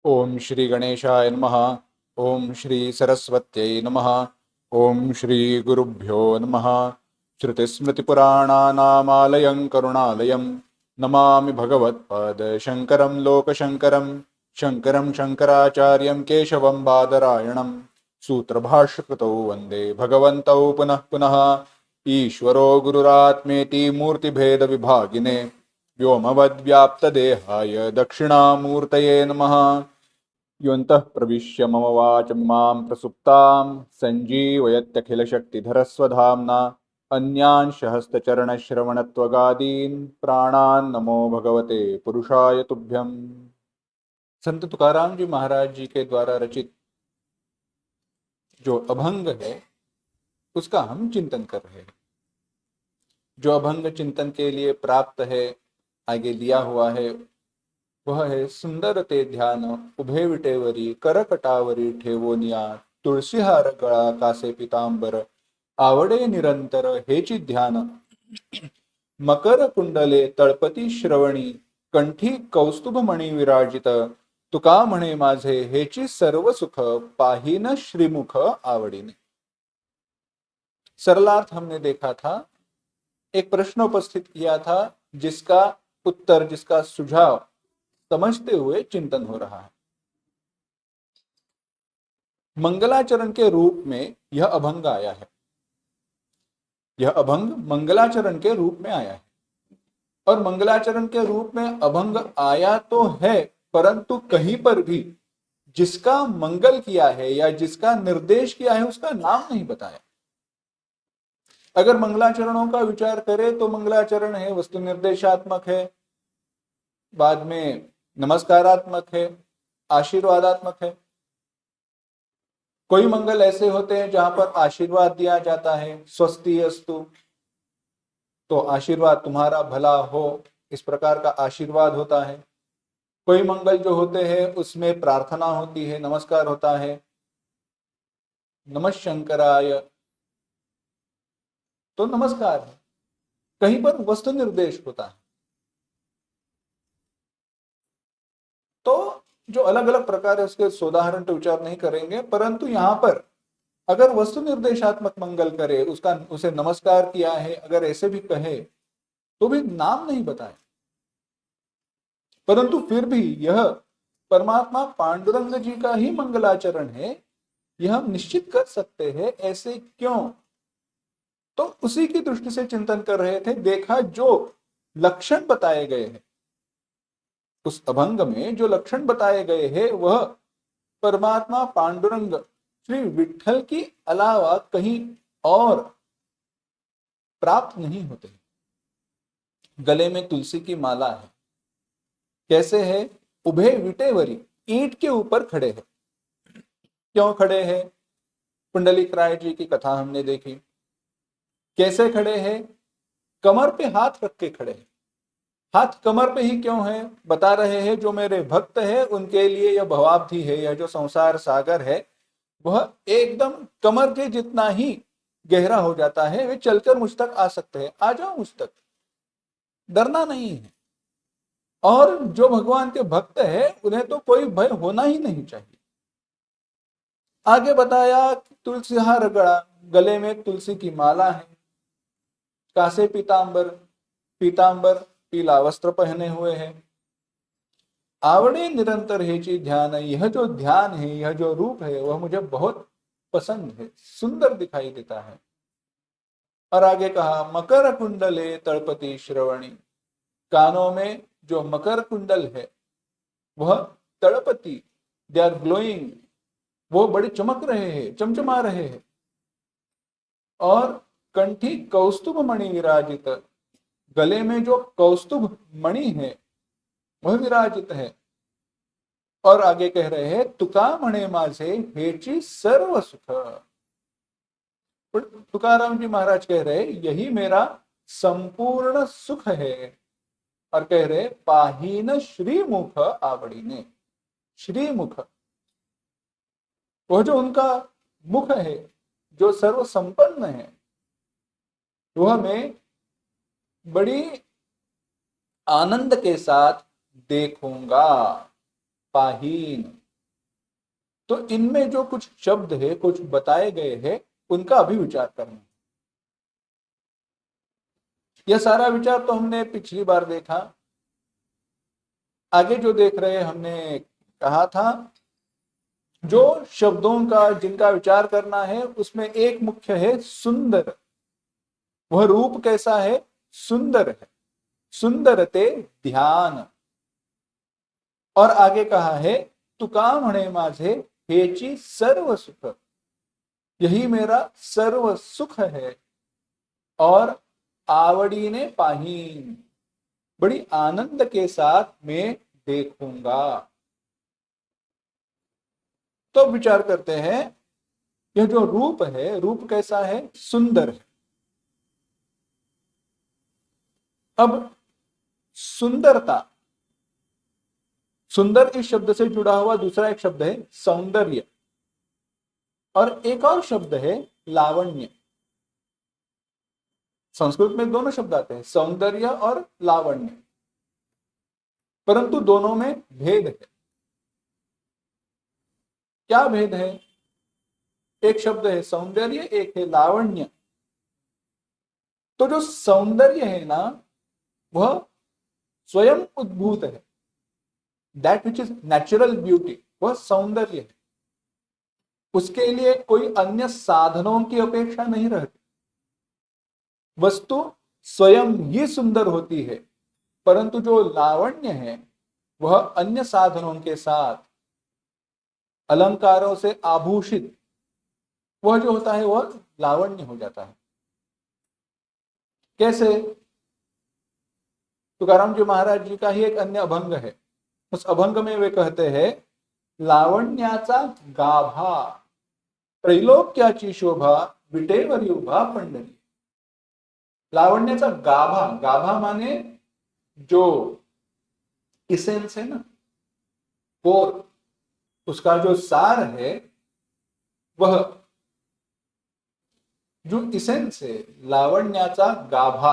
ओम श्री गणेशाय नमः। ओम श्री सरस्वत्यै नमः। ओम श्री गुरुभ्यो नमः। श्रुतिस्मृतिपुराणानामालयं करुणालयं नमामि भगवत्पादशङ्करं लोकशङ्करं। शङ्करं शङ्कराचार्यं केशवं बादरायणं सूत्रभाष्यकृतौ वन्दे भगवन्तौ पुनः पुनः। ईश्वरो गुरुरात्मेति मूर्तिभेदविभागिने व्योमवद्व्याप्तदेहाय दक्षिणामूर्तये नमः। योऽन्तः प्रविश्य मम वाचमिमां प्रसुप्तां सञ्जीवयत्यखिलशक्तिधरस्वधाम्ना अन्यांश हस्तचरणश्रवणत्वगादीन् प्राणान् नमो भगवते पुरुषाय तुभ्यम्। संत तुकाराम जी महाराज जी के द्वारा रचित जो अभंग है उसका हम चिंतन कर रहे हैं। जो अभंग चिंतन के लिए प्राप्त है, आगे दिया हुआ है, वह है सुंदर ते ध्यान उभे विटेवरी करकटावरी ठेवोनिया तुळसी हार गळा कासे पितांबर आवडे निरंतर हेची ध्यान मकर कुंडले तळपती श्रवणी कंठी कौस्तुभमणी विराजित तुका म्हणे माझे हेची सर्व सुख पाहिन श्रीमुख आवडीने। सरलार्थ हमने देखा था, एक प्रश्न उपस्थित किया था जिसका उत्तर, जिसका सुझाव समझते हुए चिंतन हो रहा है। मंगलाचरण के रूप में यह अभंग आया है। यह अभंग मंगलाचरण के रूप में आया है और मंगलाचरण के रूप में अभंग आया तो है, परंतु कहीं पर भी जिसका मंगल किया है या जिसका निर्देश किया है उसका नाम नहीं बताया। अगर मंगलाचरणों का विचार करें तो मंगलाचरण है, वस्तु निर्देशात्मक है, बाद में नमस्कारात्मक है, आशीर्वादात्मक है। कोई मंगल ऐसे होते हैं जहां पर आशीर्वाद दिया जाता है, स्वस्ति अस्तु, तो आशीर्वाद तुम्हारा भला हो, इस प्रकार का आशीर्वाद होता है। कोई मंगल जो होते हैं उसमें प्रार्थना होती है, नमस्कार होता है, नमः शंकराय, तो नमस्कार है। कहीं पर वस्तु निर्देश होता है। तो जो अलग अलग प्रकार है उसके सोदाहरण तो विचार नहीं करेंगे, परंतु यहां पर अगर वस्तु निर्देशात्मक मंगल करे, उसका उसे नमस्कार किया है, अगर ऐसे भी कहे तो भी नाम नहीं बताए, परंतु फिर भी यह परमात्मा पांडुरंग जी का ही मंगलाचरण है, यह हम निश्चित कर सकते हैं। ऐसे क्यों? तो उसी की दृष्टि से चिंतन कर रहे थे। देखा जो लक्षण बताए गए हैं उस अभंग में, जो लक्षण बताए गए हैं वह परमात्मा पांडुरंग श्री विठल की अलावा कहीं और प्राप्त नहीं होते। गले में तुलसी की माला है, कैसे है? उभे विटेवरी, ईंट के ऊपर खड़े हैं। क्यों खड़े हैं? पुंडलिक राय जी की कथा हमने देखी। कैसे खड़े हैं? कमर पे हाथ रख के खड़े हैं। हाथ कमर पे ही क्यों है? बता रहे हैं जो मेरे भक्त है उनके लिए यह भवाब्धि है, यह जो संसार सागर है वह एकदम कमर के जितना ही गहरा हो जाता है। वे चलकर मुझ तक आ सकते हैं, आ जाओ मुझ तक, डरना नहीं है। और जो भगवान के भक्त है उन्हें तो कोई भय होना ही नहीं चाहिए। आगे बताया तुलसी हार गड़ा, गले में तुलसी की माला है, कासे पीतांबर, पीतांबर पीला वस्त्र पहने हुए हैं, आवड़े निरंतर हेची ध्यान, यह जो ध्यान है, यह जो रूप है वह मुझे बहुत पसंद है, सुंदर दिखाई देता है। और आगे कहा मकर कुंडले तड़पती श्रवणी, कानों में जो मकर कुंडल है वह तड़पती, दे आर ग्लोइंग, वो बड़े चमक रहे हैं, चमचमा रहे हैं। और कंठी कौस्तुभ मणि विराजित, गले में जो कौस्तुभ मणि है वह विराजित है। और आगे कह रहे हैं तुका म्हणे माझे हेची सर्व सुख, तुकाराम जी महाराज कह रहे यही मेरा संपूर्ण सुख है। और कह रहे पाहीन श्रीमुख आवड़ीने, श्रीमुख, वह जो उनका मुख है जो सर्व संपन्न है, वह मैं बड़ी आनंद के साथ देखूंगा। पाहीन। तो इनमें जो कुछ शब्द है, कुछ बताए गए हैं, उनका अभी विचार करना। यह सारा विचार तो हमने पिछली बार देखा। आगे जो देख रहे हैं, हमने कहा था जो शब्दों का जिनका विचार करना है उसमें एक मुख्य है सुंदर। वह रूप कैसा है? सुंदर है। सुंदरते ध्यान। और आगे कहा है तुका म्हणे माझे हेची सर्व सुख। यही मेरा सर्व सुख है और आवड़ीने पाहीन, बड़ी आनंद के साथ मैं देखूंगा। तो विचार करते हैं, यह जो रूप है, रूप कैसा है? सुंदर है। अब सुंदरता, सुंदर इस शब्द से जुड़ा हुआ दूसरा एक शब्द है सौंदर्य, और एक और शब्द है लावण्य। संस्कृत में दोनों शब्द आते हैं, सौंदर्य और लावण्य, परंतु दोनों में भेद है। क्या भेद है? एक शब्द है सौंदर्य, एक है लावण्य। तो जो सौंदर्य है ना, वह स्वयं उद्भूत है। That which is natural beauty, वह सौंदर्य है। उसके लिए कोई अन्य साधनों की अपेक्षा नहीं रहती। वस्तु स्वयं ही सुंदर होती है, परंतु जो लावण्य है वह अन्य साधनों के साथ, अलंकारों से आभूषित, वह जो होता है वह लावण्य हो जाता है। कैसे? तुकाराम जी महाराज जी का ही एक अन्य अभंग है। उस अभंग में वे कहते हैं, लावण्याचा गाभा त्रैलोक्याची शोभा विटेवर उभा पंढरी। लावण्याचा गाभा, गाभा माने जो इसेंस है ना, कोर, उसका जो सार है, वह जो इसेंस है, लावण्याचा गाभा,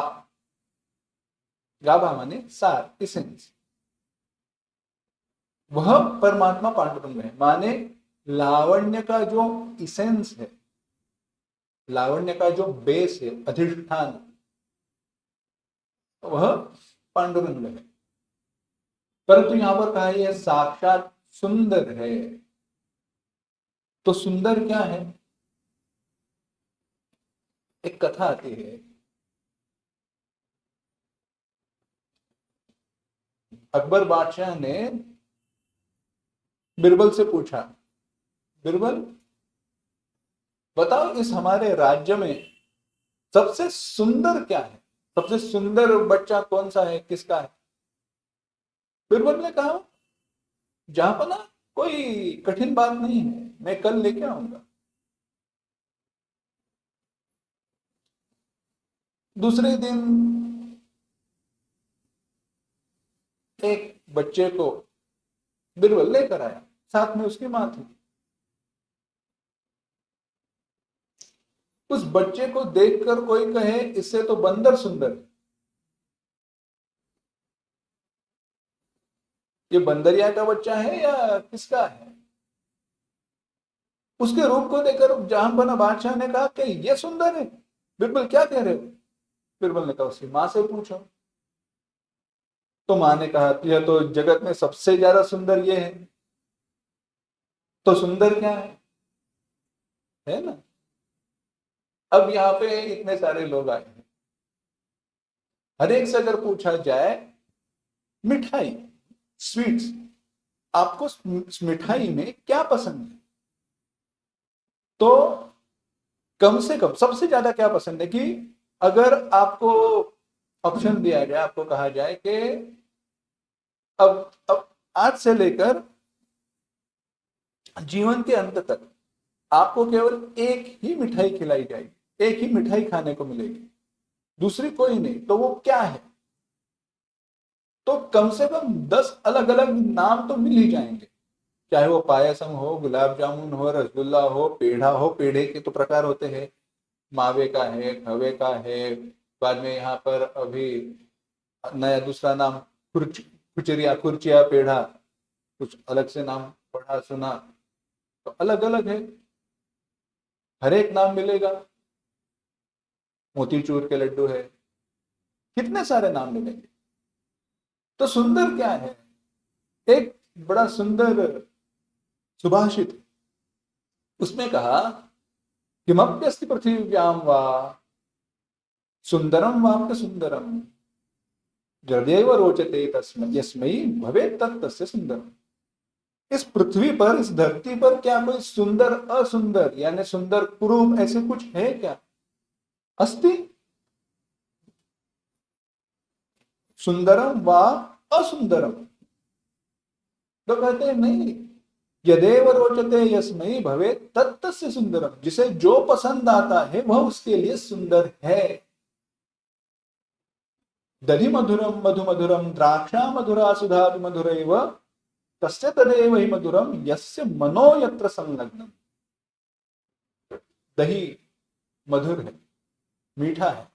गाभा माने सार, इसेंस, वह परमात्मा पांडुरंग है। माने लावण्य का जो इसेंस है, लावण्य का जो बेस है, अधिष्ठान, वह पांडुरंग है। परंतु यहां पर कहा यह साक्षात सुंदर है। तो सुंदर क्या है? एक कथा आती है, अकबर बादशाह ने बिरबल से पूछा, बिरबल बताओ इस हमारे राज्य में सबसे सुंदर क्या है? सबसे सुंदर बच्चा कौन सा है, किसका है? बिरबल ने कहा, जहां पर ना कोई कठिन बात नहीं है, मैं कल लेके आऊंगा। दूसरे दिन एक बच्चे को बिरबल लेकर आया, साथ में उसकी मां थी। उस बच्चे को देखकर कोई कहे इससे तो बंदर सुंदर है, ये बंदरिया का बच्चा है या किसका है? उसके रूप को देखकर जहां बना बादशाह ने कहा कि ये सुंदर है। बिरबल क्या कह रहे हो? बिरबल ने कहा उसकी मां से पूछो। तो मां ने कहा यह तो जगत में सबसे ज्यादा सुंदर ये है। तो सुंदर क्या है ना? अब यहाँ पे इतने सारे लोग आए हैं, हर एक से अगर पूछा जाए मिठाई, स्वीट्स, आपको मिठाई में क्या पसंद है, तो कम से कम सबसे ज्यादा क्या पसंद है? कि अगर आपको ऑप्शन दिया जाए, आपको कहा जाए कि अब आज से लेकर जीवन के अंत तक आपको केवल एक ही मिठाई खिलाई जाएगी, एक ही मिठाई खाने को मिलेगी, दूसरी कोई नहीं, तो वो क्या है? तो कम से कम 10 अलग अलग नाम तो मिल ही जाएंगे। चाहे वो पायसम हो, गुलाब जामुन हो, रसगुल्ला हो, पेढ़ा हो, पेढ़े के तो प्रकार होते हैं, मावे का है, खवे का है, बाद में यहाँ पर अभी नया दूसरा नाम खुरचिया, पेढ़ा, कुछ अलग से नाम पढ़ा सुना तो अलग अलग है, हर एक नाम मिलेगा। मोतीचूर के लड्डू है, कितने सारे नाम मिलेंगे। तो सुंदर क्या है? एक बड़ा सुंदर सुभाषित, उसमें कहा किमप्यस्ति पृथिव्यां वा सुंदरम वाप्य सुंदरम यदेव रोचते तस्मै यस्मै भवेत् तस्य सुंदरम। इस पृथ्वी पर, इस धरती पर क्या कोई सुंदर असुंदर यानी सुंदर कुरूप ऐसे कुछ है क्या? अस्ति सुंदरम वा असुंदरम? तो कहते हैं नहीं, यदेव रोचते यस्मै भवेत् तस्य सुंदरम, जिसे जो पसंद आता है वह उसके लिए सुंदर है। दधि मधुरम मधु मधुरम द्राक्षा मधुरा सुधा मधुरैव तस्य तदेव हि मधुरम यस्य मनो यत्र संलग्नम। दही मधुर है, मीठा है।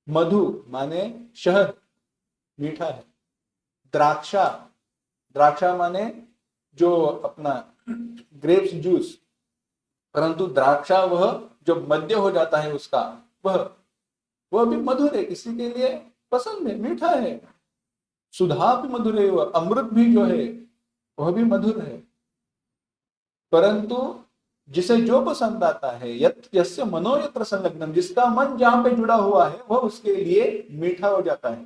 मधु माने शहद, मीठा है। द्राक्षा, द्राक्षा माने जो अपना ग्रेप्स जूस, परंतु द्राक्षा वह जो मध्य हो जाता है उसका, वह भी मधुर है, किसी के लिए पसंद है, मीठा है। सुधा भी मधुर है, वह अमृत भी जो है वह भी मधुर है। परंतु जिसे जो पसंद आता है, यस्य मनो यत्र संलग्नम, जिसका मन जहां पे जुड़ा हुआ है वह उसके लिए मीठा हो जाता है।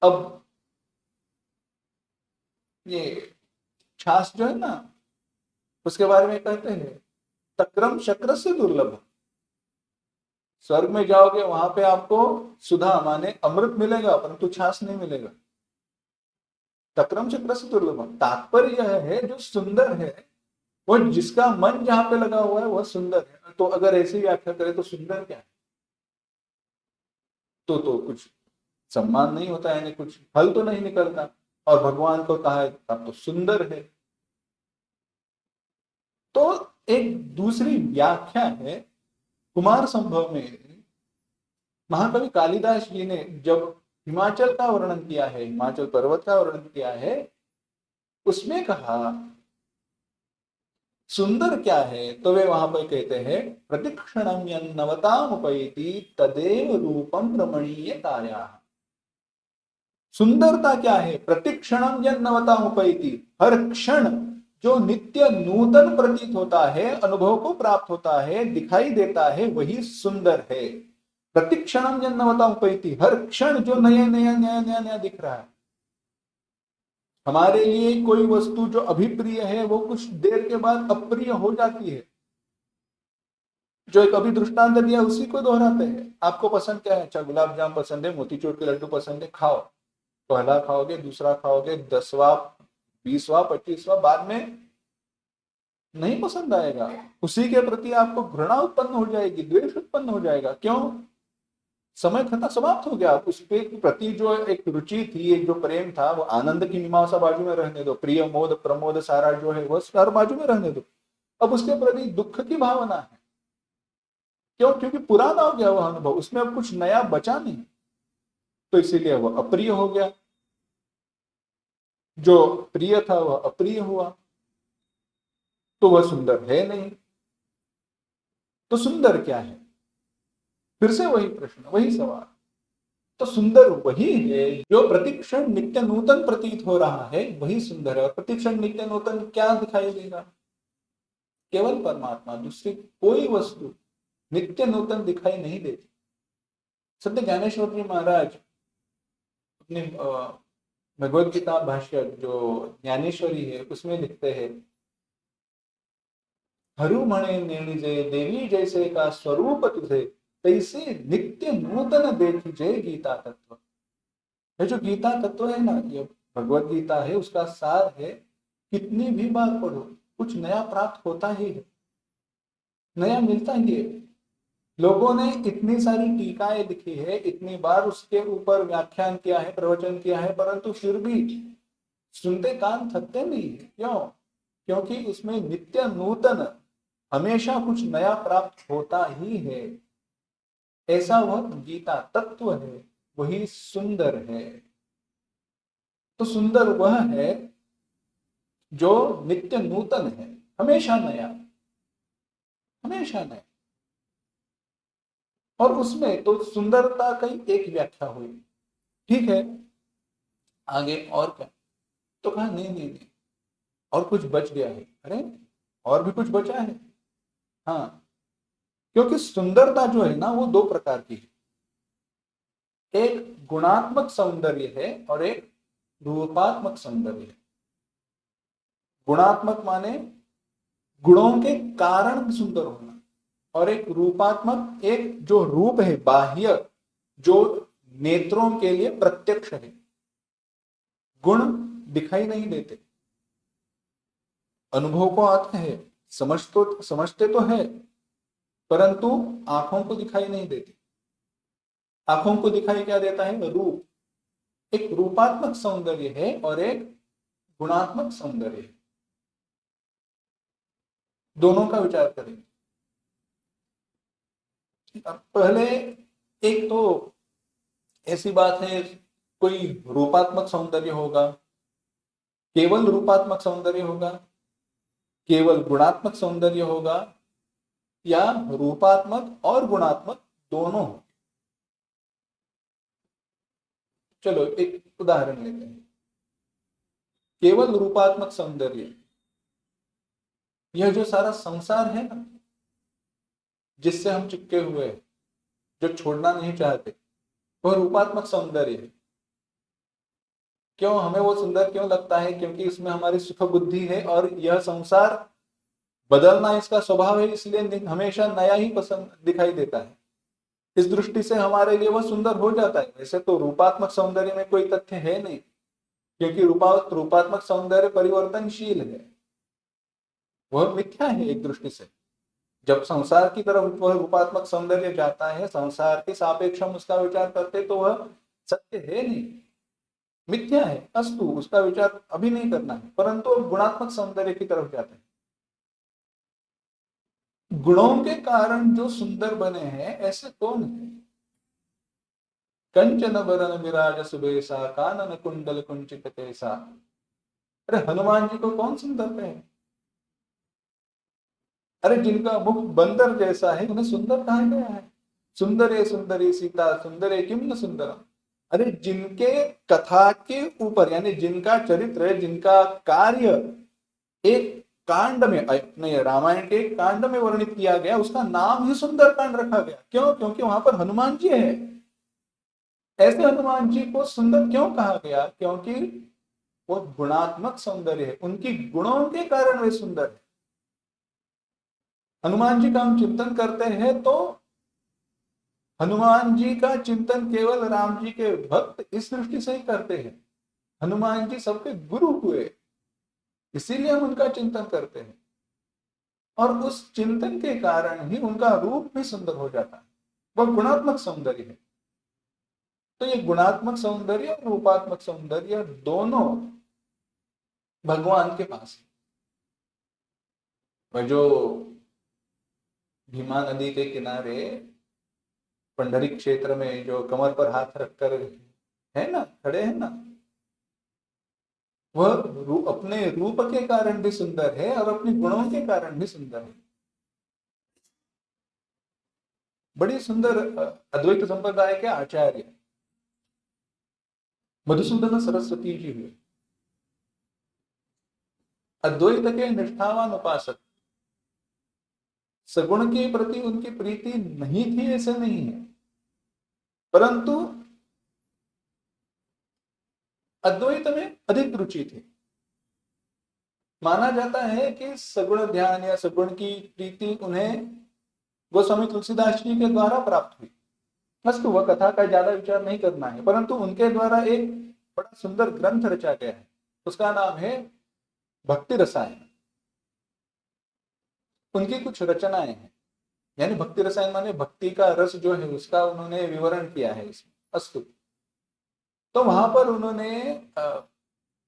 अब ये छाछ जो है ना, उसके बारे में कहते हैं तक्रम शक्र से दुर्लभ। स्वर्ग में जाओगे वहां पे आपको सुधा माने अमृत मिलेगा, परंतु छाछ नहीं मिलेगा। तक्रम शक्र से दुर्लभ, तात्पर्य यह है जो सुंदर है वो जिसका मन जहां पे लगा हुआ है वह सुंदर है। तो अगर ऐसी व्याख्या करें तो सुंदर क्या है? तो कुछ सम्मान नहीं होता है, कुछ फल तो नहीं निकलता। और भगवान को कहा है अब तो सुंदर है। तो एक दूसरी व्याख्या है कुमार संभव में, महाकवि कालिदास जी ने जब हिमाचल का वर्णन किया है, हिमाचल पर्वत का वर्णन किया है, उसमें कहा सुंदर क्या है, तो वे वहां पर कहते हैं प्रतिक्षणम यन्नवतामुपैति तदेव रूपम रमणीय काया। सुंदरता क्या है? प्रतिक्षणम यन्नवतामुपैति, हर क्षण जो नित्य नूतन प्रतीत होता है, अनुभव को प्राप्त होता है, दिखाई देता है, वही सुंदर है। प्रतिक्षणम यन्नवतामुपैति, हर क्षण जो नया नया नया नया नया दिख रहा है। हमारे लिए कोई वस्तु जो अभिप्रिय है वो कुछ देर के बाद अप्रिय हो जाती है। जो एक अभी दृष्टांत दिया उसी को दोहराते हैं। आपको पसंद क्या है? अच्छा गुलाब जाम पसंद है, मोतीचूर के लड्डू पसंद है, खाओ। पहला खाओगे, दूसरा खाओगे, 10वां 20वां 25वां, बाद में नहीं पसंद आएगा। उसी के प्रति आपको घृणा उत्पन्न हो जाएगी, द्वेष उत्पन्न हो जाएगा। क्यों? समय खत्म, समाप्त हो गया। उसके प्रति जो एक रुचि थी, एक जो प्रेम था, वो आनंद की मीमांसा बाजू में रहने दो, प्रिय मोद प्रमोद सारा जो है वो हर बाजू में रहने दो। अब उसके प्रति दुख की भावना है। क्यों? क्योंकि पुराना हो गया वह अनुभव, उसमें अब कुछ नया बचा नहीं, तो इसीलिए वह अप्रिय हो गया। जो प्रिय था वह अप्रिय हुआ, तो वह सुंदर है नहीं। तो सुंदर क्या है? फिर से वही प्रश्न, वही सवाल। तो सुंदर वही है जो प्रतिक्षण नित्य नूतन प्रतीत हो रहा है, वही सुंदर है। और प्रतिक्षण नित्य नूतन क्या दिखाई देगा? केवल परमात्मा, दूसरी कोई वस्तु नित्य नूतन दिखाई नहीं देती। सत्य ज्ञानेश्वर जी महाराज अपने भगवद गीता भाष्य जो ज्ञानेश्वरी है उसमें लिखते हैं, हरु मणे नेणिजे देवी जैसे का स्वरूप तुझे, तैसे नित्य नूतन देखिजे गीता तत्व। ये जो गीता तत्व है ना, ये भगवत गीता है, उसका सार है कितनी भी बार पढ़ो कुछ नया प्राप्त होता ही है, नया मिलता ही है। लोगों ने इतनी सारी टीकाएं लिखी है, इतनी बार उसके ऊपर व्याख्यान किया है, प्रवचन किया है, परंतु फिर भी सुनते कान थकते नहीं है। क्यों? क्योंकि उसमें नित्य नूतन हमेशा कुछ नया प्राप्त होता ही है। ऐसा वह गीता तत्व है, वही सुंदर है। तो सुंदर वह है जो नित्य नूतन है, हमेशा नया, हमेशा नया। और उसमें तो सुंदरता की एक व्याख्या हुई, ठीक है, आगे और क्या? तो कहा नहीं नहीं नहीं, और कुछ बच गया है। अरे और भी कुछ बचा है? हाँ, क्योंकि सुंदरता जो है ना वो दो प्रकार की है, एक गुणात्मक सौंदर्य है और एक रूपात्मक सौंदर्य है। गुणात्मक माने गुणों के कारण सुंदर होना, और एक रूपात्मक, एक जो रूप है बाह्य, जो नेत्रों के लिए प्रत्यक्ष है। गुण दिखाई नहीं देते, अनुभव को आते हैं, समझते तो है, परंतु आंखों को दिखाई नहीं देते। आंखों को दिखाई क्या देता है? रूप। एक रूपात्मक सौंदर्य है और एक गुणात्मक सौंदर्य है। दोनों का विचार करें। अब पहले एक तो ऐसी बात है, कोई रूपात्मक सौंदर्य होगा, केवल रूपात्मक सौंदर्य होगा, केवल गुणात्मक सौंदर्य होगा, या रूपात्मक और गुणात्मक दोनों हो। चलो एक उदाहरण लेते हैं। केवल रूपात्मक सौंदर्य, यह जो सारा संसार है ना, जिससे हम चिपके हुए हैं, जो छोड़ना नहीं चाहते, वह रूपात्मक सौंदर्य है। क्यों हमें वो सुंदर क्यों लगता है? क्योंकि इसमें हमारी सुख बुद्धि है, और यह संसार बदलना इसका स्वभाव है, इसलिए हमेशा नया ही पसंद दिखाई देता है। इस दृष्टि से हमारे लिए वह सुंदर हो जाता है। वैसे तो रूपात्मक सौंदर्य में कोई तथ्य है नहीं, क्योंकि रूपात्मक सौंदर्य परिवर्तनशील है, वह मिथ्या है एक दृष्टि से। जब संसार की तरफ वह रूपात्मक सौंदर्य जाता है, संसार के सापेक्ष हम उसका विचार करते, तो वह सत्य है नहीं, मिथ्या है। अस्तु, उसका विचार अभी नहीं करना है, परंतु गुणात्मक सौंदर्य की तरफ जाते हैं। गुणों के कारण जो सुंदर बने हैं, ऐसे कौन है? कंचन बरन विराज सुबेसा, कानन कुंडल कुंचित कैसा। अरे हनुमान जी को कौन सुंदर कहे? अरे जिनका मुख बंदर जैसा है, उन्हें सुंदर कहा गया है? सुंदरे सुंदरी सीता सुंदरे किम न सुंदरम। अरे जिनके कथा के ऊपर, यानी जिनका चरित्र, जिनका कार्य एक कांड में, अपने रामायण के एक कांड में वर्णित किया गया, उसका नाम ही सुंदर कांड रखा गया। क्यों? क्योंकि वहां पर हनुमान जी है। ऐसे हनुमान जी को सुंदर क्यों कहा गया? क्योंकि वो गुणात्मक सौंदर्य है, उनकी गुणों के कारण वे सुंदर है। हनुमान जी का हम चिंतन करते हैं तो हनुमान जी का चिंतन केवल राम जी के भक्त इस दृष्टि से ही करते हैं। हनुमान जी सबके गुरु हुए, इसीलिए हम उनका चिंतन करते हैं, और उस चिंतन के कारण ही उनका रूप भी सुंदर हो जाता है। वह गुणात्मक सौंदर्य है। तो ये गुणात्मक सौंदर्य और रूपात्मक सौंदर्य दोनों भगवान के पास है। वह जो भीमा नदी के किनारे पंडरी क्षेत्र में जो कमर पर हाथ रखकर है ना, खड़े हैं ना, वह अपने रूप के कारण भी सुंदर है और अपने गुणों के कारण भी सुंदर है। बड़ी सुंदर अद्वैत संप्रदाय के आचार्य मधुसूदन सरस्वती जी हुए, अद्वैत के निष्ठावान उपासक। सगुण के प्रति उनकी प्रीति नहीं थी ऐसे नहीं है, परंतु अद्वैत में अधिक रुचि थी। माना जाता है कि सगुण ध्यान या सगुण की प्रीति उन्हें गोस्वामी तुलसीदास जी के द्वारा प्राप्त हुई। अस्तु, वह कथा का ज्यादा विचार नहीं करना है, परंतु उनके द्वारा एक बड़ा सुंदर ग्रंथ रचा गया है, उसका नाम है भक्ति रसायन। उनकी कुछ रचनाएं हैं, यानी भक्ति रसायन माने भक्ति का रस जो है उसका उन्होंने विवरण किया है इसमें। अस्तु, तो वहां पर उन्होंने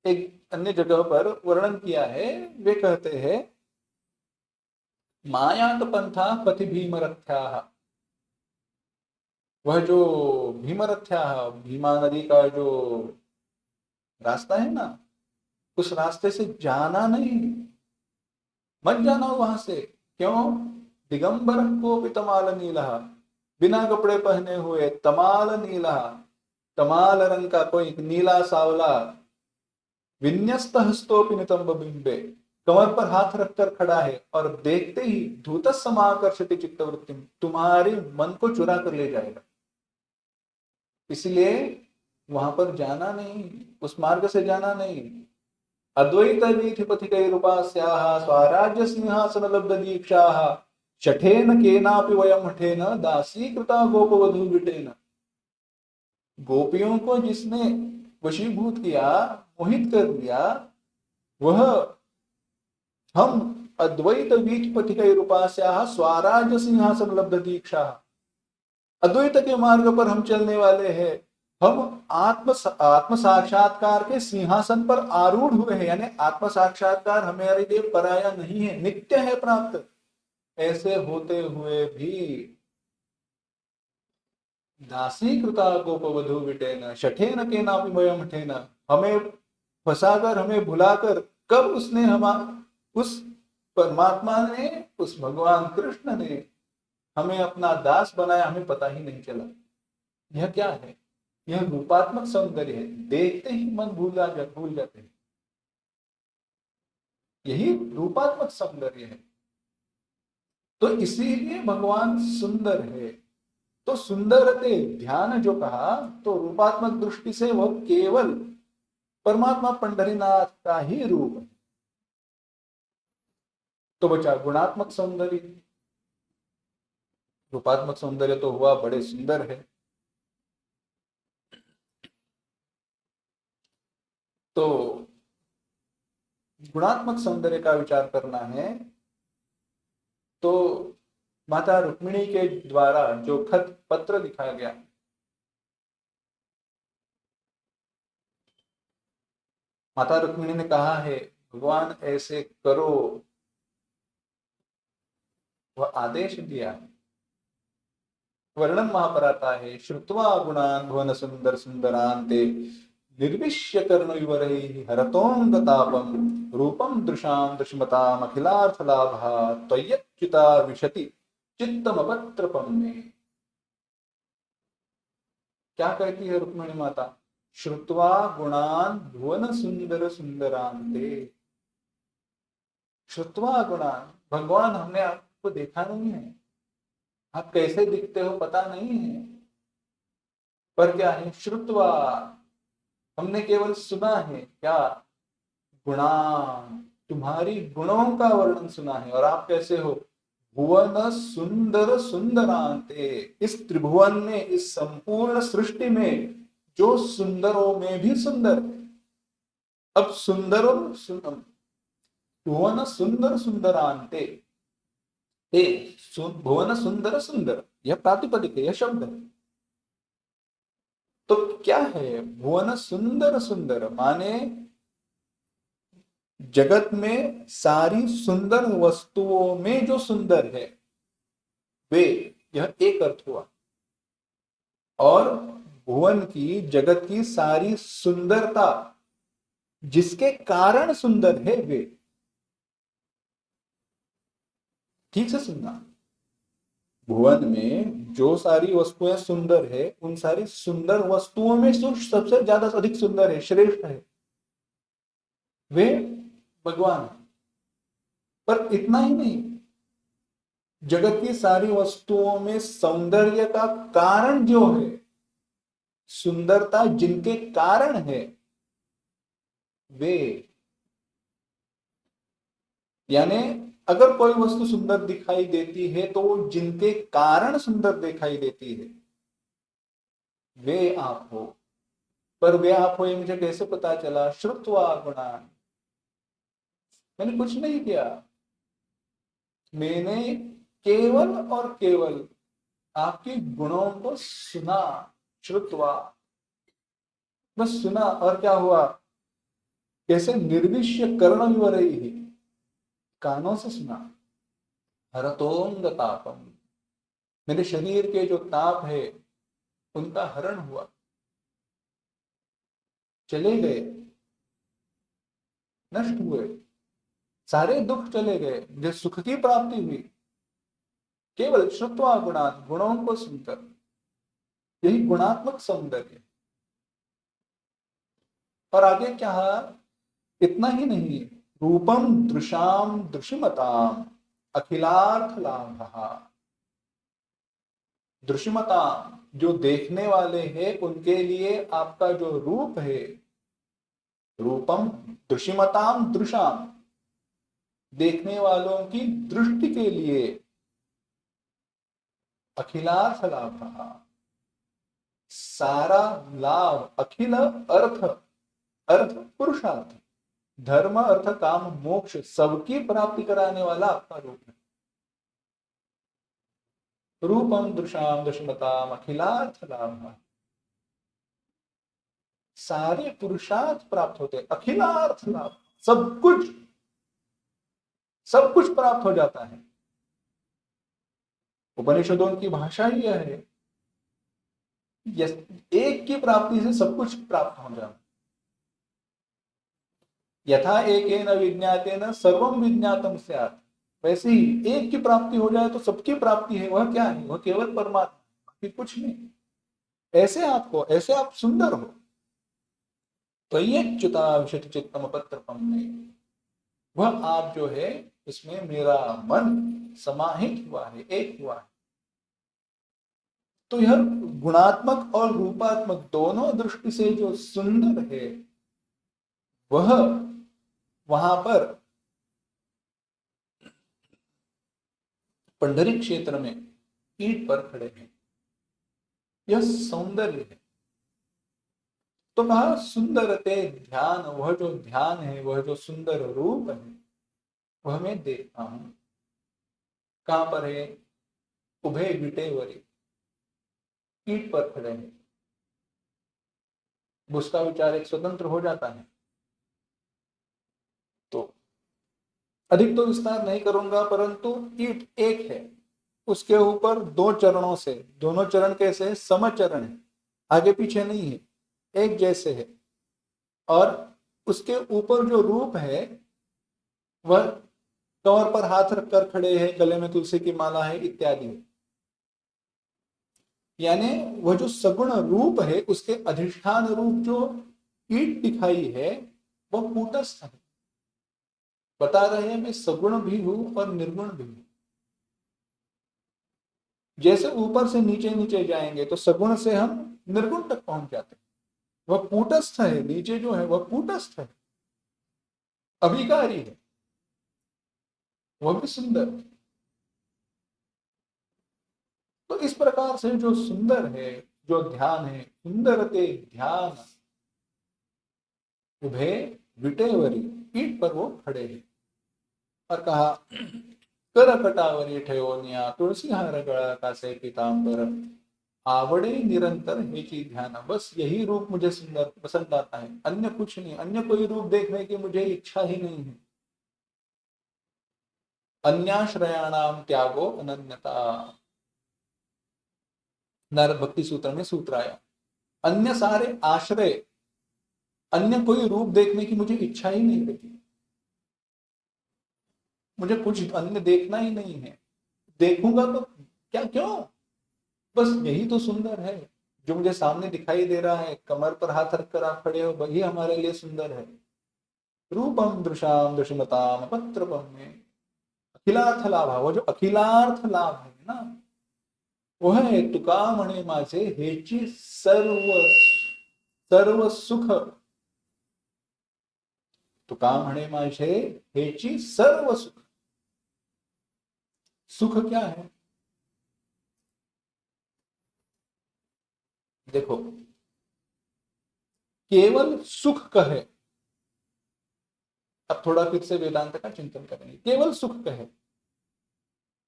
एक अन्य जगह पर वर्णन किया है। वे कहते हैं, मायात पंथा पथि भीमरथ्या। वह जो भीमरथ्या, भीमा नदी का जो रास्ता है ना, उस रास्ते से जाना नहीं, मत जाना वहां से। क्यों? दिगंबर को भी तमाल नीला, बिना कपड़े पहने हुए तमाल नीला, तमाल रंग का कोई नीला सावला, विन्यस्त हस्तोपि नितंब बिंबे, कमर पर हाथ रखकर खड़ा है और देखते ही धूत समाकर्षति चित्तवृत्ति, तुम्हारे मन को चुरा कर ले जाएगा। इसलिए वहां पर जाना नहीं, उस मार्ग से जाना नहीं। अद्वैत वीथिपथिकैरुपास्याः स्वराज्य सिंहासन लब्ध दीक्षाः शठेन केनापि वयम हठेन दासीकृता गोपवधू विटेन। गोपियों को जिसने वशीभूत किया, मोहित कर दिया, वह हम अद्वैत वीथिपथिकैरुपास्याः स्वराज्य सिंहासन लब्ध दीक्षाः, अद्वैत के मार्ग पर हम चलने वाले हैं। हम आत्म साक्षात्कार के सिंहासन पर आरूढ़ हुए हैं, यानी आत्म साक्षात्कार हमारे लिए पराया नहीं है, नित्य है प्राप्त। ऐसे होते हुए भी दासी कृता गोपवधू विटेन शठेन केनापि वयम हठेन, हमें फंसाकर, हमें भुलाकर, कब उसने हम उस परमात्मा ने, उस भगवान कृष्ण ने हमें अपना दास बनाया, हमें पता ही नहीं चला। यह क्या है? यह रूपात्मक सौंदर्य है, देखते ही मन भूल जाते हैं। यही रूपात्मक सौंदर्य है। तो इसीलिए भगवान सुंदर है। तो सुंदरते ध्यान जो कहा, तो रूपात्मक दृष्टि से वह केवल परमात्मा पंढरीनाथ का ही रूप है। तो बचा गुणात्मक सौंदर्य। रूपात्मक सौंदर्य तो हुआ बड़े सुंदर है, तो गुणात्मक सौंदर्य का विचार करना है। तो माता रुक्मिणी के द्वारा जो खत पत्र लिखा गया, माता रुक्मिणी ने कहा है भगवान ऐसे करो, वह आदेश दिया। वर्णन वहां पर आता है, श्रुत्वा गुणान भुवन सुंदर सुंदरांते निर्विश्य कर्ण विवरैः हरतोंगतापम रूपम दृशाम दृश्मताम अखिलार्थ लाभा त्वय्यच्युता विशति चित्तमपत्रपम में। क्या कहती है रुक्मिणी माता? श्रुत्वा गुणान भुवन सुंदर सुंदरांते। श्रुत्वा गुणान, भगवान हमने आपको देखा नहीं है, आप कैसे दिखते हो पता नहीं है, पर क्या है? श्रुत्वा, हमने केवल सुना है। क्या? गुणान, तुम्हारी गुणों का वर्णन सुना है। और आप कैसे हो? भुवन सुंदर सुंदरांते, इस त्रिभुवन में, इस संपूर्ण सृष्टि में जो सुंदरों में भी सुंदर है। अब सुंदरों भुवन सुंदर सुंदरांते, हे भुवन सुंदर सुंदर, यह प्रातिपदिक है, यह शब्द है। तो क्या है भुवन सुंदर सुंदर? माने जगत में सारी सुंदर वस्तुओं में जो सुंदर है वे, यह एक अर्थ हुआ। और भुवन की, जगत की सारी सुंदरता जिसके कारण सुंदर है वे। ठीक से सुनना, भुवन में जो सारी वस्तुएं सुंदर है, उन सारी सुंदर वस्तुओं में सबसे ज्यादा अधिक सुंदर है, श्रेष्ठ है, वे भगवान है। पर इतना ही नहीं, जगत की सारी वस्तुओं में सौंदर्य का कारण जो है, सुंदरता जिनके कारण है वे, यानी अगर कोई वस्तु सुंदर दिखाई देती है तो जिनके कारण सुंदर दिखाई देती है वे आप हो। पर वे आप हो ये मुझे कैसे पता चला? श्रुत्वा गुणान, मैंने कुछ नहीं किया, मैंने केवल और केवल आपके गुणों को सुना। श्रुत्वा, बस सुना। और क्या हुआ? कैसे? निर्विश्य कर्ण विवरैः, कानों से सुना। हरतोंग तापम, मेरे शरीर के जो ताप है उनका हरण हुआ, चले गए। नष्ट हुए, सारे दुख चले गए, मुझे सुख की प्राप्ति हुई, केवल श्रुत्वा गुणात्, गुणों को सुनकर। यही गुणात्मक सौंदर्य। और आगे क्या है, इतना ही नहीं, रूपम दृशाम दृशिमताम अखिलार्थ लाभ। दृश्यमता, जो देखने वाले हैं उनके लिए आपका जो रूप है, रूपम दृश्यमताम दृशाम, देखने वालों की दृष्टि के लिए, अखिलार्थ लाभ, सारा लाभ, अखिल अर्थ, अर्थ पुरुषार्थ, धर्म अर्थ काम मोक्ष सबकी प्राप्ति कराने वाला आपका रूप है। रूपम दृशाम दृश्यमताम अखिलार्थ लाभ, सारे पुरुषार्थ प्राप्त होते हैं, अखिलार्थ लाभ, सब कुछ, सब कुछ प्राप्त हो जाता है। उपनिषदों की भाषा ही यह है, एक की प्राप्ति से सब कुछ प्राप्त हो जाए। यथा एकेन विज्ञातेन सर्वम विज्ञातम स्यात्, वैसे ही एक की प्राप्ति हो जाए तो सबकी प्राप्ति है। वह क्या है, वह केवल परमात्मा, बाकी कुछ नहीं। ऐसे आपको, ऐसे आप सुंदर हो। तो ये च्युता विशति चित्तम पत्रपम में, वह आप जो है, इसमें मेरा मन समाहित हुआ है, एक हुआ है। तो यह गुणात्मक और रूपात्मक दोनों दृष्टि से जो सुंदर है, वह वहां पर पंढरी क्षेत्र में ईंट पर खड़े हैं। यह सौंदर्य है। तो कहा सुंदरते ध्यान, वह जो ध्यान है, वह जो सुंदर रूप है, वह मैं देखता हूं। कहां पर है, उभे विटेवरी, ईंट पर खड़े हैं। उसका विचार एक स्वतंत्र हो जाता है। तो अधिक तो विस्तार नहीं करूंगा, परंतु ईंट एक है, उसके ऊपर दो चरणों से, दोनों चरण कैसे है, समचरण है, आगे पीछे नहीं है, एक जैसे है। और उसके ऊपर जो रूप है, वह कमर पर हाथ रखकर खड़े हैं, गले में तुलसी की माला है इत्यादि। यानी वह जो सगुण रूप है, उसके अधिष्ठान रूप जो ईट दिखाई है, वह कूटस्थ है। बता रहे हैं मैं सगुण भी हूं और निर्गुण भी हूं। जैसे ऊपर से नीचे नीचे जाएंगे तो सगुण से हम निर्गुण तक पहुंच जाते हैं। वह कूटस्थ है, नीचे जो है वह कूटस्थ है, अभिकारी है, वह भी सुंदर है। तो इस प्रकार से जो सुंदर है, जो ध्यान है, सुंदरते ध्यान उभे विटेवरी, ईट पर वो खड़े हैं। और कहा कर कटावरी ठयोनिया तुलसी हार गड़ा का से पीतांबर, आवड़े निरंतर हेची ध्यान। बस यही रूप मुझे सुंदर पसंद आता है, अन्य कुछ नहीं, अन्य कोई रूप देखने की मुझे इच्छा ही नहीं है। अन्याश्रयाणाम त्यागो अनन्यता, नर भक्ति सूत्र में सूत्र आया। अन्य सारे आश्रय, अन्य कोई रूप देखने की मुझे इच्छा ही नहीं रहती, मुझे कुछ अन्य देखना ही नहीं है। देखूंगा तो क्या, क्यों, बस यही तो सुंदर है, जो मुझे सामने दिखाई दे रहा है, कमर पर हाथ रखकर आप खड़े हो, वही हमारे लिए सुंदर है। रूपम दृशाम दृश्यमताम पत्रपम में अखिलार्थ लाभ, वो जो अखिलार्थ लाभ है ना, वह है तुका म्हणे माझे हेची सर्व, सर्व सुख। तुका म्हणे माझे हेची सर्व सुख। सुख क्या है, देखो, केवल सुख कहे, अब थोड़ा फिर से वेदांत का चिंतन करेंगे। केवल सुख कहे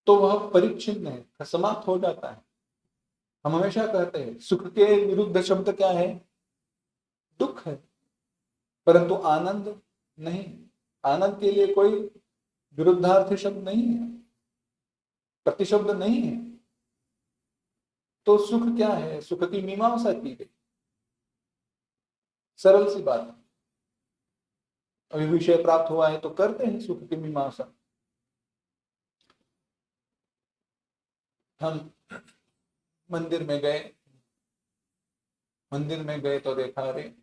तो वह परिच्छिन्न है, समाप्त हो जाता है। हम हमेशा कहते हैं सुख के विरुद्ध शब्द क्या है, दुख है, परंतु आनंद नहीं। आनंद के लिए कोई विरुद्धार्थी शब्द नहीं है, प्रतिशब्द नहीं है। तो सुख क्या है, सुख की मीमांसा की गई, सरल सी बात है। अभी विषय प्राप्त हुआ है तो करते हैं सुख की मीमांसा। हम मंदिर में गए, मंदिर में गए तो देखा अरे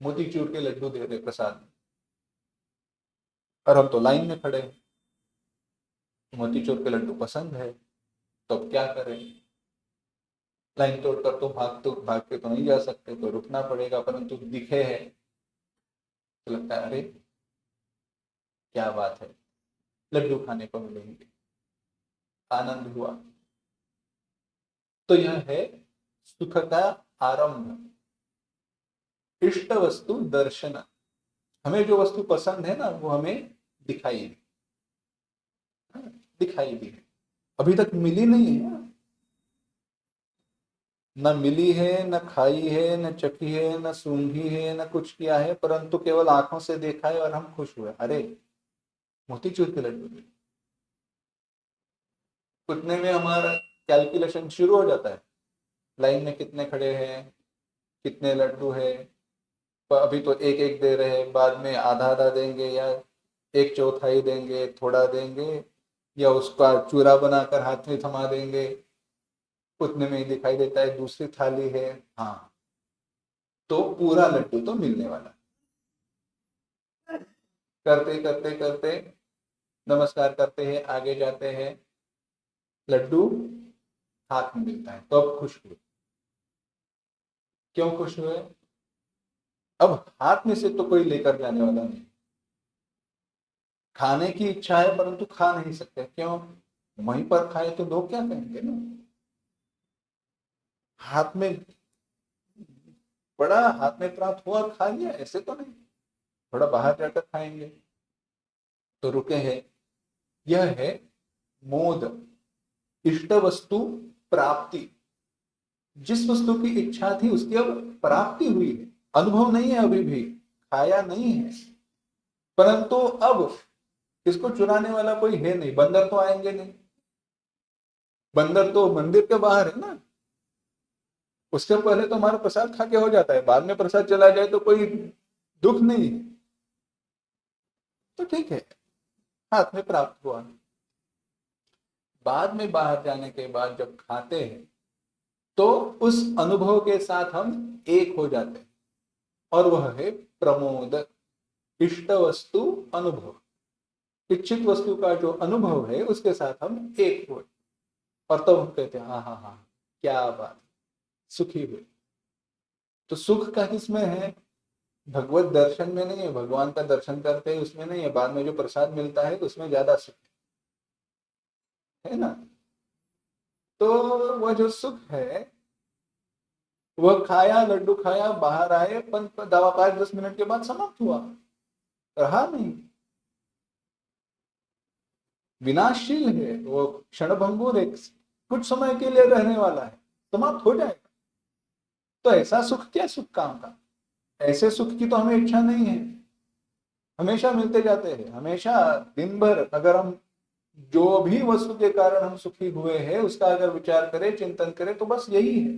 मोतीचूर के लड्डू दे रहे प्रसाद में, और हम तो लाइन में खड़े हैं, मोतीचूर के लड्डू पसंद है, तो अब क्या करें? लाइन तोड़कर तो भाग के तो नहीं जा सकते, तो रुकना पड़ेगा, परंतु दिखे है तो लगता है अरे क्या बात है, लड्डू खाने को मिलेंगे, आनंद हुआ। तो यह है सुख का आरंभ, इष्ट वस्तु दर्शन। हमें जो वस्तु पसंद है ना वो हमें दिखाई दिखाई दी है, अभी तक मिली नहीं है, न मिली है, न खाई है, न चखी है, न सूंघी है, न कुछ किया है, परंतु केवल आंखों से देखा है और हम खुश हुए, अरे मोतीचूर के लड्डू। उतने में हमारा कैलकुलेशन शुरू हो जाता है, लाइन में कितने खड़े हैं, कितने लड्डू है, अभी तो एक एक दे रहे हैं, बाद में आधा आधा देंगे या एक चौथाई देंगे, थोड़ा देंगे, या उसका चूरा बनाकर हाथ में थमा देंगे, उतने में ही दिखाई देता है दूसरी थाली है। हाँ, तो पूरा लड्डू तो मिलने वाला। करते करते करते नमस्कार करते हैं, आगे जाते हैं, लड्डू हाथ में मिलता है, तो अब खुश हुए। क्यों खुश हुए? अब हाथ में से तो कोई लेकर जाने वाला नहीं, खाने की इच्छा है परंतु खा नहीं सकते, क्यों? वहीं पर खाए तो लोग क्या कहेंगे ना, हाथ में बड़ा, हाथ में प्राप्त हुआ और खा लिया, ऐसे तो नहीं, थोड़ा बाहर जाकर खाएंगे। तो रुके हैं, यह है मोद, इष्ट वस्तु प्राप्ति। जिस वस्तु की इच्छा थी उसकी अब प्राप्ति हुई है, अनुभव नहीं है अभी भी, खाया नहीं है, परंतु अब इसको चुराने वाला कोई है नहीं, बंदर तो आएंगे नहीं, बंदर तो मंदिर के बाहर है ना, उससे पहले तो हमारा प्रसाद खा के हो जाता है, बाद में प्रसाद चला जाए तो कोई दुख नहीं है। तो ठीक है, हाथ में प्राप्त हुआ, बाद में बाहर जाने के बाद जब खाते हैं तो उस अनुभव के साथ हम एक हो जाते हैं, और वह है प्रमोद, इष्ट वस्तु अनुभव। इच्छित वस्तु का जो अनुभव है उसके साथ हम एक हुए, और तब हम कहते हैं हाँ हाँ हाँ क्या बात, सुखी हुए। तो सुख का किसमें है? भगवत दर्शन में नहीं है, भगवान का दर्शन करते हैं उसमें नहीं है, बाद में जो प्रसाद मिलता है उसमें ज्यादा सुख है ना। तो वह जो सुख है, वह खाया, लड्डू खाया, बाहर आए, दवा 5-10 मिनट के बाद समाप्त हुआ, रहा नहीं, विनाशशील है वो, क्षणभंगुर, एक कुछ समय के लिए रहने वाला है, समाप्त हो जाएगा। तो ऐसा सुख क्या सुख काम का? ऐसे सुख की तो हमें इच्छा नहीं है, हमेशा मिलते जाते हैं, हमेशा दिन भर अगर हम जो भी वस्तु के कारण हम सुखी हुए हैं उसका अगर विचार करें, चिंतन करें, तो बस यही है,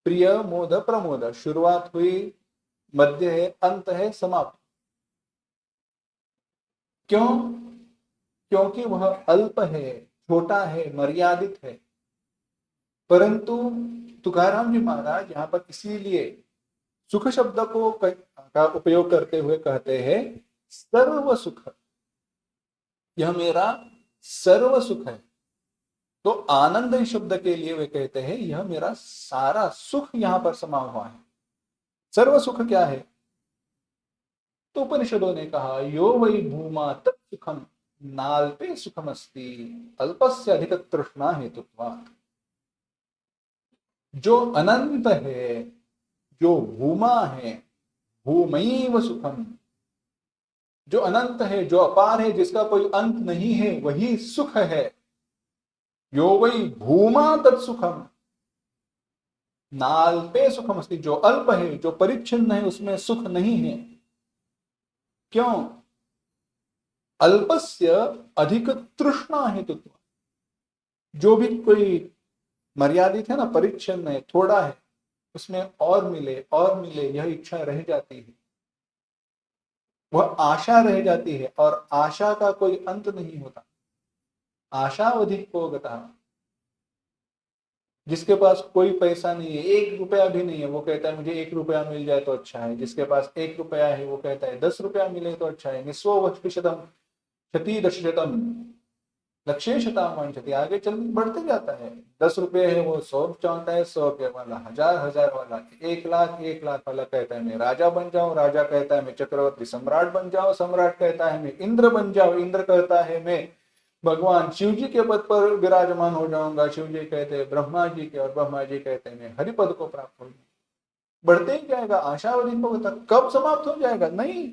प्रिय मोद प्रमोद, शुरुआत हुई, मध्य है, अंत है, समाप्त। क्यों? क्योंकि वह अल्प है, छोटा है, मर्यादित है। परंतु तुकाराम जी महाराज यहाँ पर इसीलिए सुख शब्द को का उपयोग करते हुए कहते हैं सर्व सुख, यह मेरा सर्व सुख है। तो आनंद शब्द के लिए वे कहते हैं यह मेरा सारा सुख यहां पर समा हुआ है। सर्व सुख क्या है? तो उपनिषदों ने कहा यो वै भूमा तत्सुखम नाल्पे सुखमस्ति अल्पस्य अधिक तृष्णा हेतुत्वात्। जो अनंत है, जो भूमा है, भूमैव सुखम, जो अनंत है, जो अपार है, जिसका कोई अंत नहीं है, वही सुख है। यो वै भूमा तत्सुखम नाल्पे सुखम अस्ति, जो अल्प है, जो परिच्छिन्न है, उसमें सुख नहीं है। क्यों? अल्पस्य अधिक तृष्णा हेतुत्व, जो भी कोई मर्यादित है ना, परिच्छिन्न है, थोड़ा है, उसमें और मिले और मिले, यह इच्छा रह जाती है। वह आशा रह जाती है, और आशा का कोई अंत नहीं होता। आशावधिक को गता, जिसके पास कोई पैसा नहीं है, 1 रुपया भी नहीं है, वो कहता है मुझे 1 रुपया मिल जाए तो अच्छा है। जिसके पास 1 रुपया है वो कहता है 10 रुपया मिले तो अच्छा है। निस्वो वक्षिशतम क्षति 10 शतम लक्ष्य शताम वांछति, आगे चल बढ़ते जाता है। 10 रुपये है वो 100 चाहता है, 100 वाला 1000 वाला 1 लाख, 1 लाख वाला कहता है मैं राजा बन जाऊं, राजा कहता है मैं चक्रवर्ती सम्राट बन जाऊं, सम्राट कहता है मैं इंद्र बन जाऊं, इंद्र कहता है मैं भगवान शिव जी के पद पर विराजमान हो जाऊंगा, शिव जी कहते हैं ब्रह्मा जी के, और ब्रह्मा जी कहते हैं मैं हरिपद को प्राप्त हो जाऊंगा। बढ़ते ही जाएगा, आशावधि को होता कब समाप्त हो जाएगा नहीं,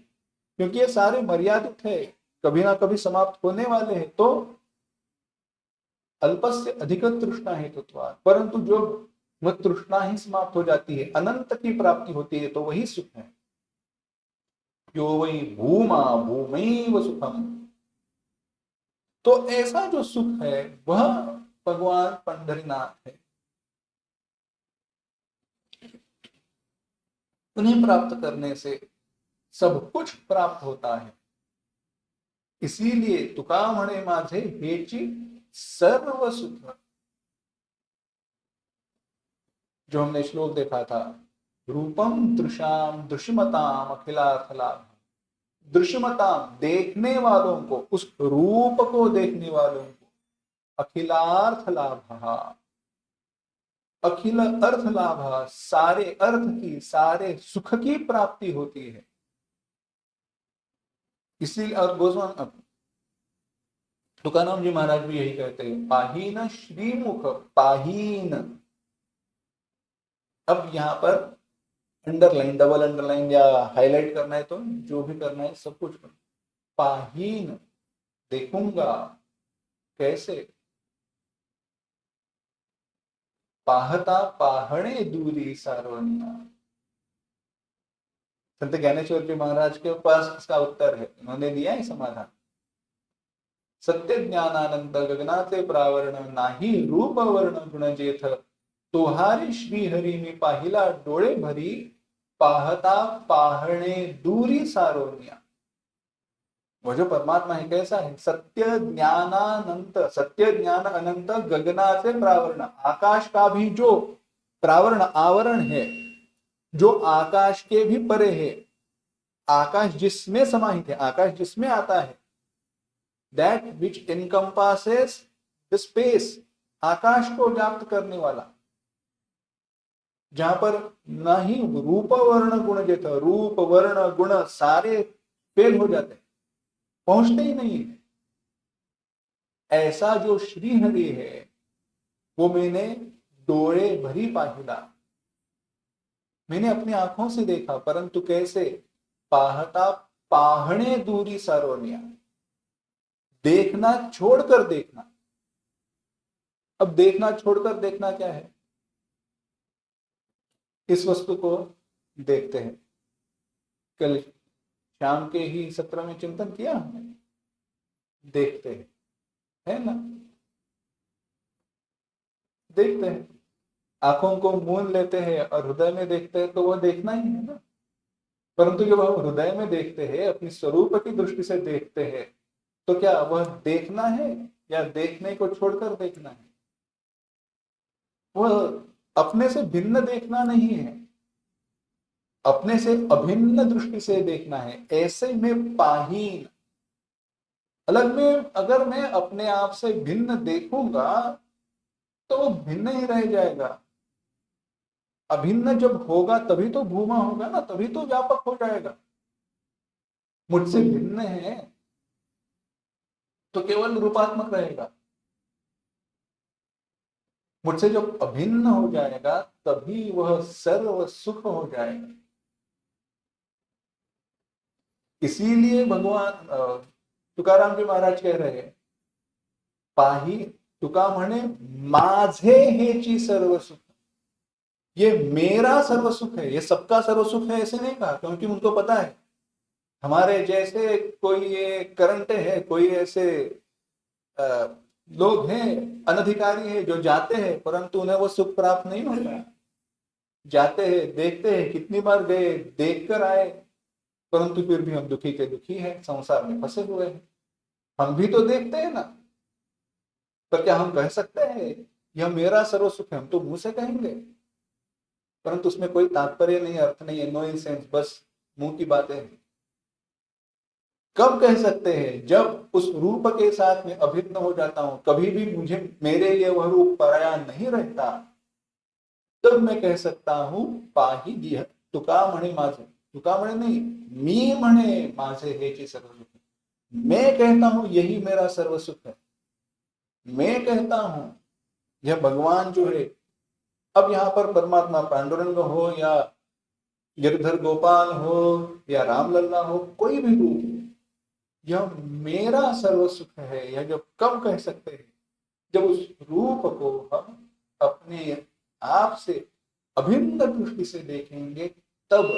क्योंकि ये सारे मर्यादित है, कभी ना कभी समाप्त होने वाले हैं। तो अल्पस्य अधिक तृष्णा हेतुत्वात्, परंतु जो वह तृष्णा ही समाप्त हो जाती है, अनंत की प्राप्ति होती है, तो वही सुख है। जो वही भूमा भूमैव सुखम, तो ऐसा जो सुख है वह भगवान पंढरीनाथ है। उन्हें प्राप्त करने से सब कुछ प्राप्त होता है। इसीलिए तुका म्हणे माझे हेची सर्व सुख, जो हमने श्लोक देखा था, रूपम दृशाम दृश्यमताम अखिलार्थ लाभ, दृश्यमताम देखने वालों को, उस रूप को देखने वालों को, अखिलार्थ लाभ, अखिल अर्थ लाभ, सारे अर्थ की, सारे सुख की प्राप्ति होती है। इसीलिए और गोस्वामी तुकाराम जी महाराज भी यही कहते हैं, पाहीन श्रीमुख पाहीन। अब यहाँ पर अंडरलाइन, डबल अंडरलाइन या हाईलाइट करना है तो जो भी करना है सब कुछ करना। पाहीन देखूंगा, कैसे? पाहता पाहणे दूरी सारोनिया। संत ज्ञानेश्वर जी महाराज के पास इसका उत्तर है, उन्होंने दिया है समाधान। सत्य ज्ञानानंद गगनाचे प्रावरण, नाही रूप वर्ण गुण जेथ, तोहारी श्री हरी मी पाहिला डोळे भरी, पाहता पाहणे दूरी सारोनिया। वो जो परमात्मा है कैसा है? सत्य ज्ञानानंत, सत्य ज्ञान अनंत गगनाचे प्रावरण, आकाश का भी जो प्रावरण आवरण है, जो आकाश के भी परे है, आकाश जिसमें समाहित है, आकाश जिसमें आता है, that which encompasses the space, आकाश को व्याप्त करने वाला, जहां पर ना ही रूप वर्ण गुण जैसा, रूप वर्ण गुण सारे फेल हो जाते, पहुंचते ही नहीं है, ऐसा जो श्री हरि है वो मैंने डोळे भरी पाहिला, मैंने अपनी आंखों से देखा। परंतु कैसे? पाहता पाहणे दूरी सारोनिया, देखना छोड़कर देखना। अब देखना छोड़कर देखना क्या है? इस वस्तु को देखते हैं, कल शाम के ही सत्र में चिंतन किया हमने, देखते हैं, है ना? देखते हैं, आंखों को मूंद लेते हैं और हृदय में देखते हैं, तो वह देखना ही है ना। परंतु जब हम हृदय में देखते हैं, अपनी स्वरूप की दृष्टि से देखते हैं, तो क्या वह देखना है या देखने को छोड़कर देखना है? वह अपने से भिन्न देखना नहीं है, अपने से अभिन्न दृष्टि से देखना है। ऐसे में पाहीन, अलग में अगर मैं अपने आप से भिन्न देखूंगा तो वो भिन्न ही रह जाएगा। अभिन्न जब होगा तभी तो भूमा होगा ना, तभी तो व्यापक हो जाएगा। मुझसे भिन्न है तो केवल रूपात्मक रहेगा, मुझसे जब अभिन्न हो जाएगा तभी वह सर्व सुख हो जाएगा। इसीलिए भगवान तुकाराम जी महाराज कह रहे हैं, पाही तुका म्हणे माझे हेची सर्व सुख, ये मेरा सर्व सुख है, ये सबका सर्व सुख है ऐसे नहीं कहा, क्योंकि उनको पता है हमारे जैसे कोई ये करंट है, कोई ऐसे लोग हैं अनधिकारी है जो जाते हैं परंतु उन्हें वो सुख प्राप्त नहीं होता। जाते हैं, देखते हैं, कितनी बार गए, देख कर आए, परंतु फिर भी हम दुखी के दुखी हैं, संसार में फंसे हुए हैं। हम भी तो देखते हैं ना, पर क्या हम कह सकते हैं यह मेरा सर्व सुख है? हम तो मुंह से कहेंगे, परंतु उसमें कोई तात्पर्य नहीं, अर्थ नहीं है, नो सेंस, बस मुंह की बातें हैं। कब कह सकते हैं? जब उस रूप के साथ में अभिन्न हो जाता हूं, कभी भी मुझे मेरे लिए वह रूप पराया नहीं रहता, तब मैं कह सकता हूं पाही दिह तुका म्हणे माझे, तुका म्हणे नहीं, मी म्हणे माझे हेची सर्व सुख, मैं कहता हूं यही मेरा सर्व सुख है, मैं कहता हूं यह भगवान जो है। अब यहाँ पर परमात्मा पांडुरंग हो या गिरधर गोपाल हो या रामलल्ला हो, कोई भी रूप, यह मेरा सर्व सुख है, यह जब कब कह सकते हैं? जब उस रूप को हम अपने आप से अभिन्न दृष्टि से देखेंगे, तब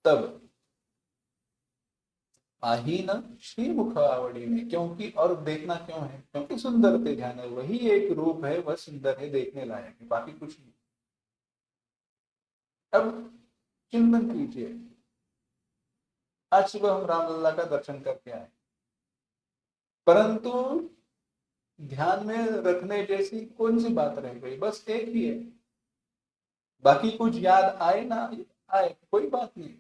तब आहीन श्री मुख आवड़ी में, क्योंकि और देखना क्यों है? क्योंकि सुंदर ते ध्यान है, वही एक रूप है, वह सुंदर है, देखने लायक है, बाकी कुछ नहीं। अब चिंतन कीजिए, आज सुबह हम रामलला का दर्शन करके आए, परंतु ध्यान में रखने जैसी कौन सी बात रह गई? बस एक ही है, बाकी कुछ याद आए ना आए कोई बात नहीं,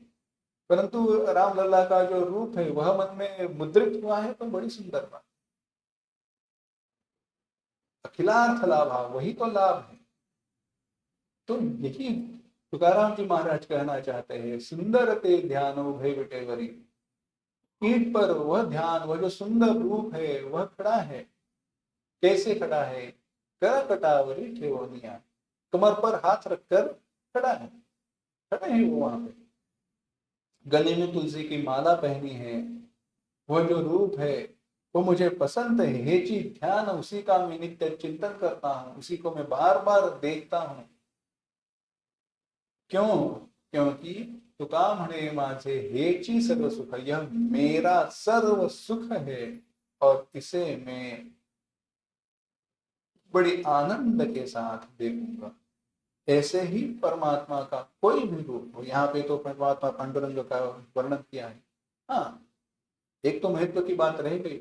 परंतु रामलला का जो रूप है वह मन में मुद्रित हुआ है, तो बड़ी सुंदर बात। अखिलार्थ लाभा, वही तो लाभ है। तो यही तुकाराम जी महाराज कहना चाहते हैं, सुंदर ते ध्यान भय विटेवरी, पीठ पर वह ध्यान, वह जो सुंदर रूप है वह खड़ा है। कैसे खड़ा है? कर कटावरी ठेवनिया, कमर पर हाथ रखकर खड़ा है, खड़े हैं वो वहां पे। गले में तुलसी की माला पहनी है, वह जो रूप है वो मुझे पसंद है। हे जी ध्यान, उसी का मैं नित्य चिंतन करता हूँ, उसी को मैं बार बार देखता हूँ। क्यों? क्योंकि तुका म्हणे माझे हेची सर्व सुख, यह मेरा सर्व सुख है और इसे मैं बड़ी आनंद के साथ देखूंगा। ऐसे ही परमात्मा का कोई भी रूप हो, यहाँ पे तो परमात्मा पांडुरंग का वर्णन किया है। हाँ, एक तो महत्व की बात रह गई,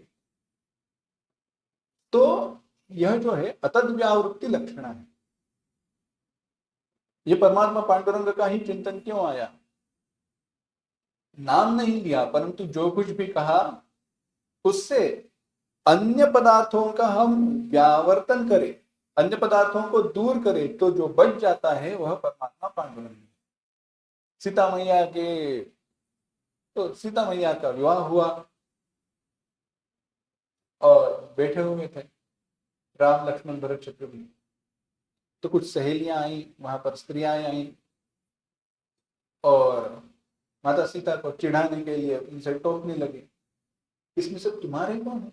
तो यह जो है अतद व्यावृत्ति लक्षण है। ये परमात्मा पांडुरंग का ही चिंतन क्यों आया? नाम नहीं लिया, परंतु जो कुछ भी कहा उससे अन्य पदार्थों का हम व्यावर्तन करें, अन्य पदार्थों को दूर करें, तो जो बच जाता है वह परमात्मा पांडुरंग है। सीता मैया के, तो सीता मैया का विवाह हुआ और बैठे हुए थे राम लक्ष्मण भरत शत्रुघ्न, तो कुछ सहेलियां आई, वहां पर स्त्रियां आई और माता सीता को चिढ़ाने के लिए उनसे टोकने लगी, इसमें से तुम्हारे कौन है?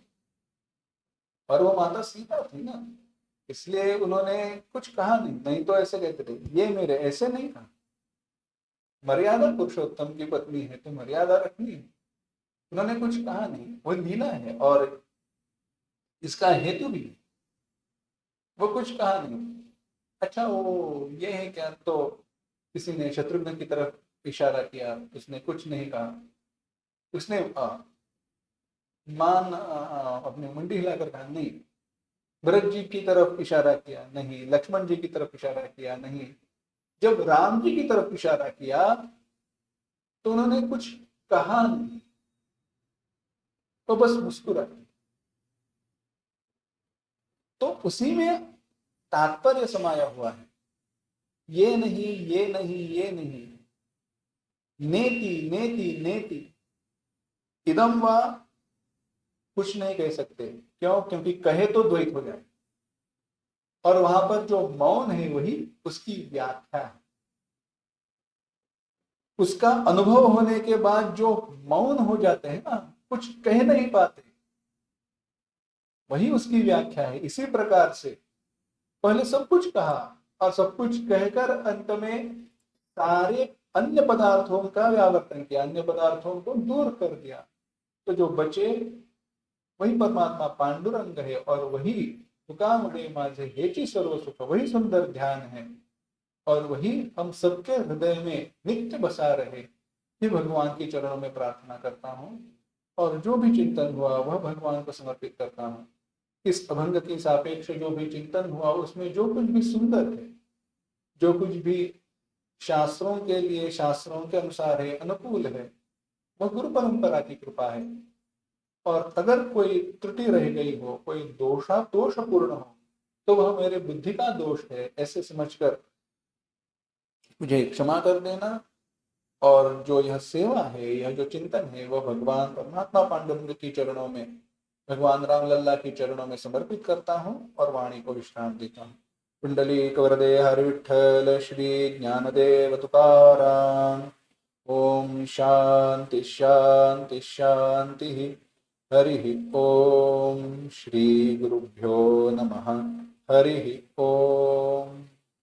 और वो माता सीता थी ना, इसलिए उन्होंने कुछ कहा नहीं, नहीं तो ऐसे कहते थे ये मेरे, ऐसे नहीं कहा। मर्यादा पुरुषोत्तम की पत्नी है तो मर्यादा रखनी है। उन्होंने कुछ कहा नहीं, वो लीला है और इसका हेतु भी है, वो कुछ कहा नहीं। अच्छा वो ये है क्या? तो किसी ने शत्रुघ्न की तरफ इशारा किया, उसने कुछ नहीं कहा, उसने अपनी मुंडी हिलाकर कहा नहीं। भरत जी की तरफ इशारा किया, नहीं। लक्ष्मण जी की तरफ इशारा किया, नहीं। जब राम जी की तरफ इशारा किया तो उन्होंने कुछ कहा नहीं, तो बस मुस्कुरा। तो उसी में तात्पर्य समाया हुआ है, ये नहीं, ये नहीं, ये नहीं, नेति नेति नेति, इदम वा कुछ नहीं कह सकते। क्यों? क्योंकि कहे तो द्वैत हो जाए, और वहां पर जो मौन है वही उसकी व्याख्या है। उसका अनुभव होने के बाद जो मौन हो जाते हैं ना, कुछ कह नहीं पाते, वही उसकी व्याख्या है। इसी प्रकार से पहले सब कुछ कहा और सब कुछ कहकर अंत में सारे अन्य पदार्थों का व्यावर्तन किया, अन्य पदार्थों को दूर कर दिया, तो जो बचे वही परमात्मा पांडुरंग है और वही तुका म्हणे माझे हेची सर्व सुख, वही सुंदर ध्यान है। और वही हम सबके हृदय में नित्य बसा रहे, ये भगवान के चरणों में प्रार्थना करता हूँ। और जो भी चिंतन हुआ वह भगवान को समर्पित करता हूँ। इस अभंग की सापेक्ष जो भी चिंतन हुआ उसमें जो कुछ भी सुंदर है, जो कुछ भी शास्त्रों के लिए, शास्त्रों के अनुसार है, अनुकूल है, वह गुरु परंपरा की कृपा है। और अगर कोई त्रुटि रह गई हो, कोई दोषपूर्ण हो, तो वह मेरे बुद्धि का दोष है ऐसे समझकर मुझे क्षमा कर देना। और जो यह सेवा है, यह जो चिंतन है, वह भगवान परमात्मा पांडुरंग की चरणों में, भगवान रामलल्ला की चरणों में समर्पित करता हूँ और वाणी को विश्राम देता हूँ। कुंडलीक वरदे हरि विठ्ठल श्री ज्ञानदेव तुकाराम। ओम शांति शांति शांति। हरि ओम। श्री गुरुभ्यो नमः। हरि ओम।